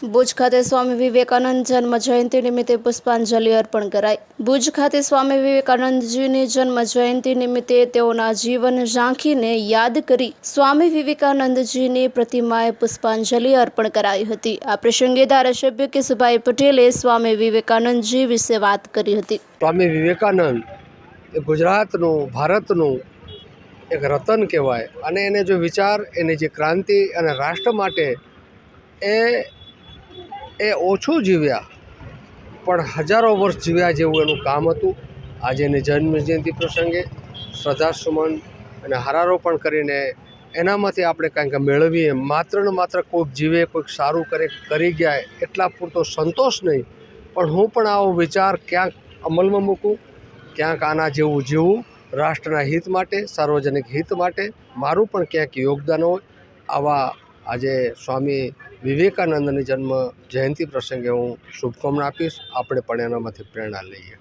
ભુજ ખાતે સ્વામી વિવેકાનંદ જન્મ જયંતિ નિમિત્તે પુષ્પાંજલિ અર્પણ કરાઈ। ભુજ ખાતે સ્વામી વિવેકાનંદજીની જન્મ જયંતિ નિમિત્તે તેઓના જીવન ઝાંખીને યાદ કરી સ્વામી વિવેકાનંદજીની પ્રતિમાએ પુષ્પાંજલિ અર્પણ કરાઈ હતી। આ પ્રસંગે ધારાસભ્ય કેશુભાઈ પટેલે સ્વામી વિવેકાનંદજી વિશે વાત કરી હતી। સ્વામી વિવેકાનંદ એ ગુજરાતનું, ભારતનું એક રતન કહેવાય અને એને જો વિચાર, એની જે ક્રાંતિ અને રાષ્ટ્ર માટે એ ઓછું જીવ્યા પણ હજારો વર્ષ જીવ્યા જેવું એનું કામ હતું। આજે એની જન્મજયંતિ પ્રસંગે શ્રદ્ધાસુમન અને હારારોપણ કરીને એનામાંથી આપણે કંઈક મેળવીએ। માત્ર ને માત્ર કોઈક જીવે, કોઈક સારું કરી ગયા એટલા પૂરતો સંતોષ નહીં, પણ હું પણ આવો વિચાર ક્યાંક અમલમાં મૂકું, ક્યાંક આના જેવું જીવું, રાષ્ટ્રના હિત માટે, સાર્વજનિક હિત માટે મારું પણ ક્યાંક યોગદાન હોય। આવા આજે સ્વામી વિવેકાનંદની જન્મ જયંતિ પ્રસંગે હું શુભકામના આપીશ। આપણે પણ એનામાંથી પ્રેરણા લઈએ।